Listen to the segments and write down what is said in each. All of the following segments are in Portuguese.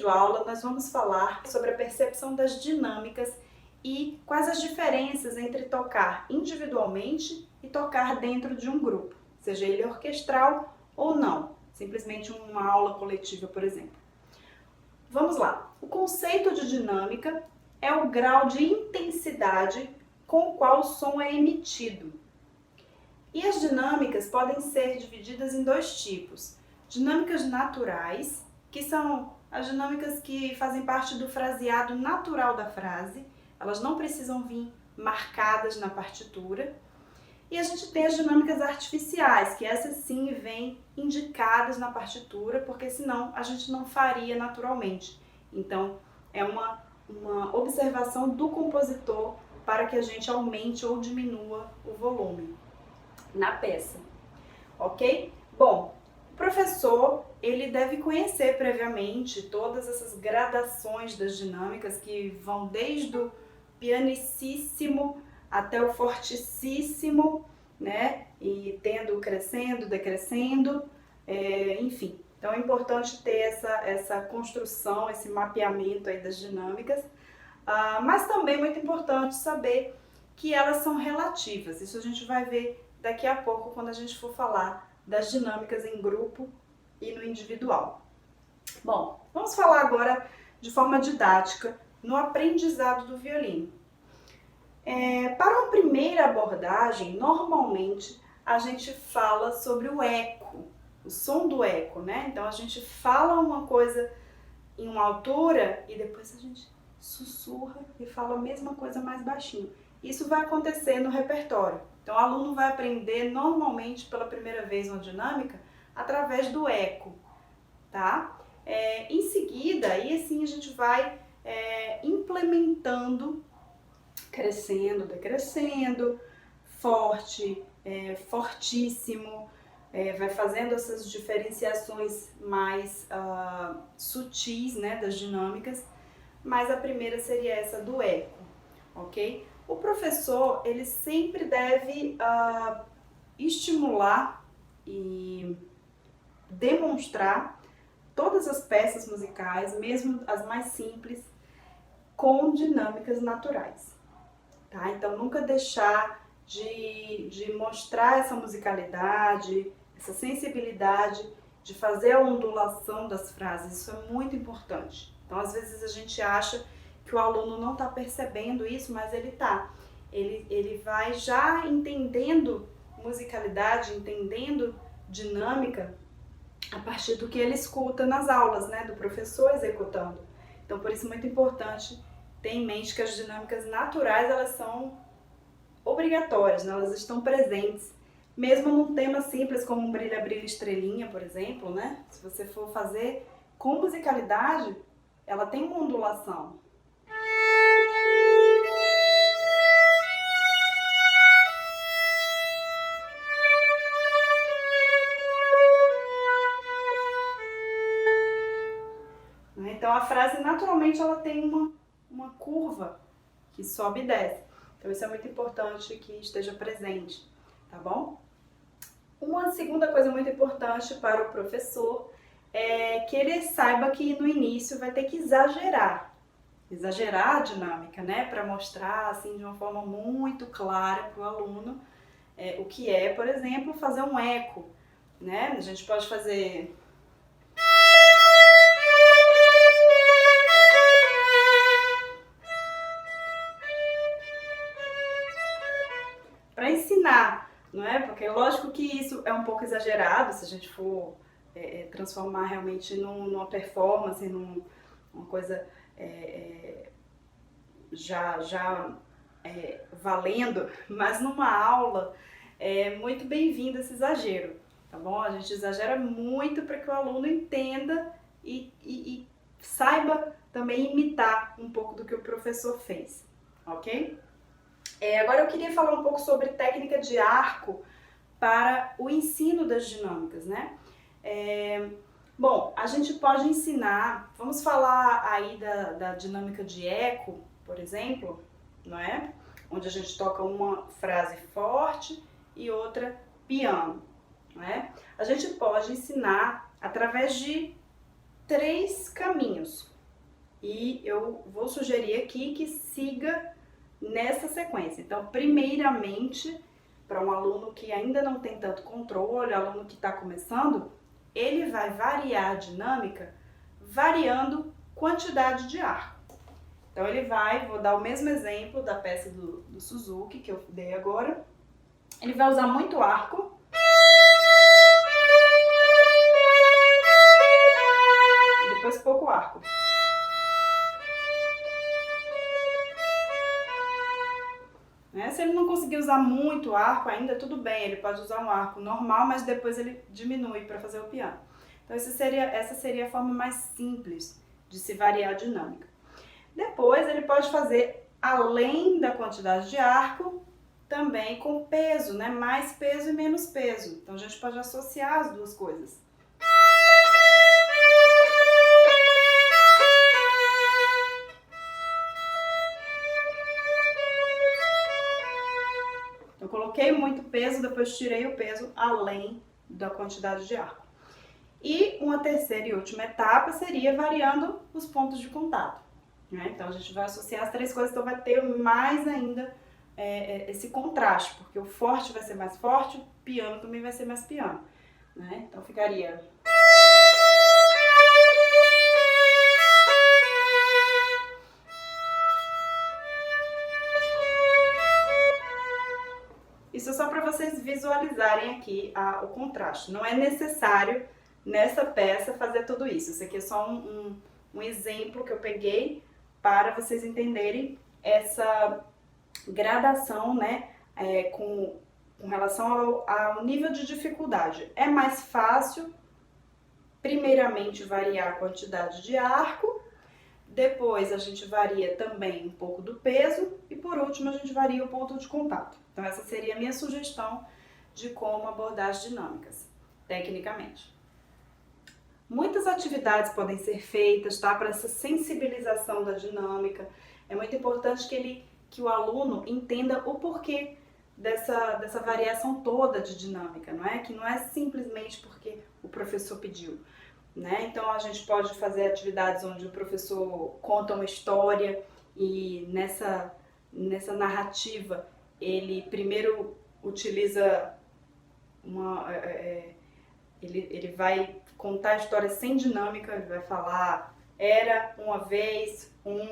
videoaula nós vamos falar sobre a percepção das dinâmicas e quais as diferenças entre tocar individualmente e tocar dentro de um grupo, seja ele orquestral ou não, simplesmente uma aula coletiva, por exemplo. Vamos lá. O conceito de dinâmica é o grau de intensidade com o qual o som é emitido. E as dinâmicas podem ser divididas em dois tipos. Dinâmicas naturais, que são as dinâmicas que fazem parte do fraseado natural da frase, elas não precisam vir marcadas na partitura. E a gente tem as dinâmicas artificiais, que essas sim vêm indicadas na partitura, porque senão a gente não faria naturalmente. Então, é uma observação do compositor para que a gente aumente ou diminua o volume na peça, ok? Bom, o professor, ele deve conhecer previamente todas essas gradações das dinâmicas que vão desde o pianicíssimo até o fortíssimo, né? E tendo crescendo, decrescendo, enfim. Então é importante ter essa construção, esse mapeamento aí das dinâmicas, mas também é muito importante saber que elas são relativas. Isso a gente vai ver daqui a pouco quando a gente for falar das dinâmicas em grupo e no individual. Bom, vamos falar agora de forma didática no aprendizado do violino. Para uma primeira abordagem, normalmente a gente fala sobre o eco, o som do eco, né? Então a gente fala uma coisa em uma altura e depois a gente sussurra e fala a mesma coisa mais baixinho. Isso vai acontecer no repertório. Então o aluno vai aprender normalmente pela primeira vez uma dinâmica através do eco, tá? Em seguida, aí assim a gente vai implementando, crescendo, decrescendo, forte, fortíssimo, vai fazendo essas diferenciações mais sutis, né, das dinâmicas, mas a primeira seria essa do eco, ok? O professor, ele sempre deve estimular e demonstrar todas as peças musicais, mesmo as mais simples, com dinâmicas naturais. Tá? Então, nunca deixar de mostrar essa musicalidade, essa sensibilidade, de fazer a ondulação das frases. Isso é muito importante. Então, às vezes a gente acha que o aluno não está percebendo isso, mas ele está. Ele vai já entendendo musicalidade, entendendo dinâmica a partir do que ele escuta nas aulas, né, do professor executando. Então, por isso é muito importante ter em mente que as dinâmicas naturais, elas são obrigatórias, né? Elas estão presentes, mesmo num tema simples como um Brilha, Brilha, Estrelinha, por exemplo, né? Se você for fazer com musicalidade, ela tem uma ondulação. Então a frase naturalmente ela tem uma curva que sobe e desce. Então isso é muito importante que esteja presente, tá bom? Uma segunda coisa muito importante para o professor é que ele saiba que no início vai ter que exagerar a dinâmica, né? Para mostrar assim de uma forma muito clara para o aluno o que é, por exemplo, fazer um eco, né? A gente pode fazer... para ensinar, não é? Porque lógico que isso é um pouco exagerado, se a gente for transformar realmente numa performance, numa coisa já valendo, mas numa aula é muito bem-vindo esse exagero, tá bom? A gente exagera muito para que o aluno entenda e saiba também imitar um pouco do que o professor fez, ok? Agora eu queria falar um pouco sobre técnica de arco para o ensino das dinâmicas, né? Bom, a gente pode ensinar, vamos falar aí da dinâmica de eco, por exemplo, não é? Onde a gente toca uma frase forte e outra piano, não é? A gente pode ensinar através de 3 caminhos, e eu vou sugerir aqui que siga nessa sequência. Então, primeiramente, para um aluno que ainda não tem tanto controle, aluno que está começando, ele vai variar a dinâmica variando quantidade de arco. Então ele vai, vou dar o mesmo exemplo da peça do Suzuki que eu dei agora. Ele vai usar muito arco. E depois pouco arco. Né? Se ele não conseguir usar muito arco ainda, tudo bem, ele pode usar um arco normal, mas depois ele diminui para fazer o piano. Então essa seria a forma mais simples de se variar a dinâmica. Depois ele pode fazer, além da quantidade de arco, também com peso, né? Mais peso e menos peso. Então a gente pode associar as duas coisas. Eu coloquei muito peso, depois tirei o peso além da quantidade de arco. E uma terceira e última etapa seria variando os pontos de contato. Né? Então a gente vai associar as três coisas, então vai ter mais ainda esse contraste, porque o forte vai ser mais forte, o piano também vai ser mais piano. Né? Então ficaria... Isso é só para vocês visualizarem aqui o contraste. Não é necessário nessa peça fazer tudo isso. Isso aqui é só um exemplo que eu peguei para vocês entenderem essa gradação, né, com relação ao nível de dificuldade. É mais fácil, primeiramente, variar a quantidade de arco, depois a gente varia também um pouco do peso e por último a gente varia o ponto de contato. Então essa seria a minha sugestão de como abordar as dinâmicas, tecnicamente. Muitas atividades podem ser feitas, tá, para essa sensibilização da dinâmica. É muito importante que o aluno entenda o porquê dessa variação toda de dinâmica, não é? Que não é simplesmente porque o professor pediu. Né? Então a gente pode fazer atividades onde o professor conta uma história e nessa narrativa ele primeiro utiliza ele vai contar a história sem dinâmica, ele vai falar era uma vez um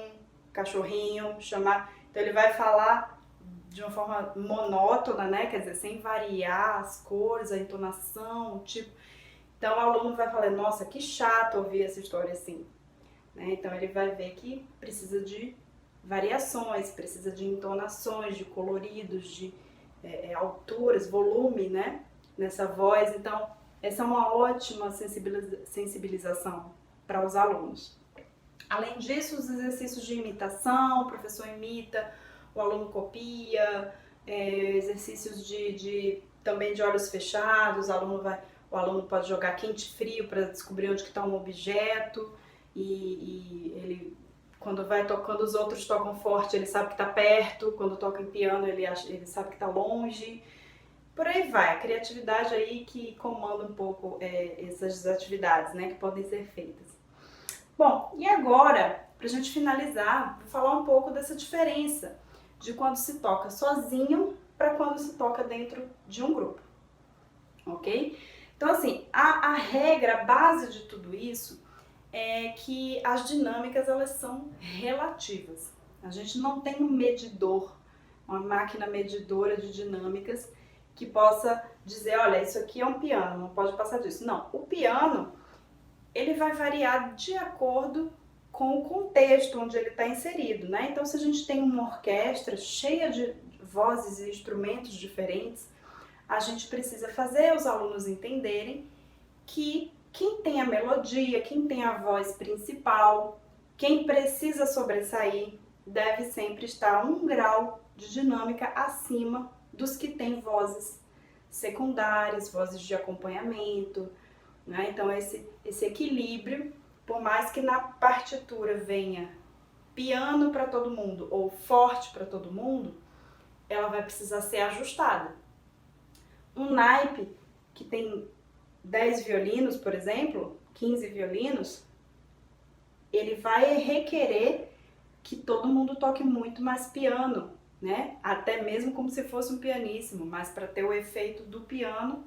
cachorrinho chamar, então ele vai falar de uma forma monótona, né? Quer dizer, sem variar as cores, a entonação, o tipo. Então o aluno vai falar, nossa, que chato ouvir essa história assim. Né? Então ele vai ver que precisa de variações, precisa de entonações, de coloridos, de alturas, volume, né? Nessa voz. Então essa é uma ótima sensibilização para os alunos. Além disso, os exercícios de imitação, o professor imita, o aluno copia, exercícios também de olhos fechados, o aluno pode jogar quente e frio para descobrir onde está um objeto e ele, quando vai tocando, os outros tocam forte, ele sabe que está perto, quando toca em piano ele sabe que está longe. Por aí vai, a criatividade aí que comanda um pouco essas atividades, né, que podem ser feitas. Bom, e agora, para a gente finalizar, vou falar um pouco dessa diferença de quando se toca sozinho para quando se toca dentro de um grupo, ok? Então, assim, a regra, a base de tudo isso é que as dinâmicas, elas são relativas. A gente não tem um medidor, uma máquina medidora de dinâmicas que possa dizer, olha, isso aqui é um piano, não pode passar disso. Não, o piano, ele vai variar de acordo com o contexto onde ele está inserido, né? Então, se a gente tem uma orquestra cheia de vozes e instrumentos diferentes, a gente precisa fazer os alunos entenderem que quem tem a melodia, quem tem a voz principal, quem precisa sobressair, deve sempre estar 1 grau de dinâmica acima dos que têm vozes secundárias, vozes de acompanhamento, né? Então esse equilíbrio, por mais que na partitura venha piano para todo mundo ou forte para todo mundo, ela vai precisar ser ajustada. Um naipe que tem 10 violinos, por exemplo, 15 violinos, ele vai requerer que todo mundo toque muito mais piano, né? Até mesmo como se fosse um pianíssimo, mas para ter o efeito do piano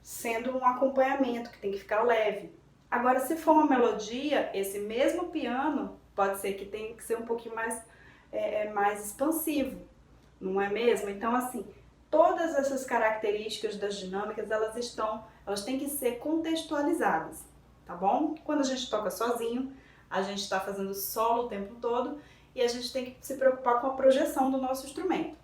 sendo um acompanhamento que tem que ficar leve. Agora, se for uma melodia, esse mesmo piano pode ser que tenha que ser um pouquinho mais expansivo, não é mesmo? Então, assim, todas essas características das dinâmicas, elas têm que ser contextualizadas, tá bom? Quando a gente toca sozinho, a gente está fazendo solo o tempo todo e a gente tem que se preocupar com a projeção do nosso instrumento.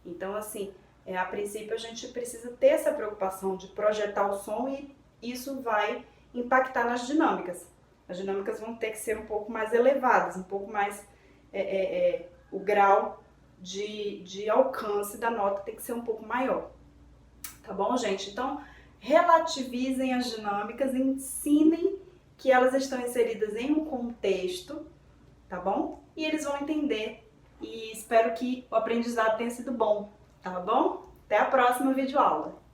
Então, assim, a princípio a gente precisa ter essa preocupação de projetar o som e isso vai impactar nas dinâmicas. As dinâmicas vão ter que ser um pouco mais elevadas, um pouco mais, o grau de alcance da nota tem que ser um pouco maior. Tá bom, gente? Então, relativizem as dinâmicas, ensinem que elas estão inseridas em um contexto, tá bom? E eles vão entender e espero que o aprendizado tenha sido bom, tá bom? Até a próxima videoaula!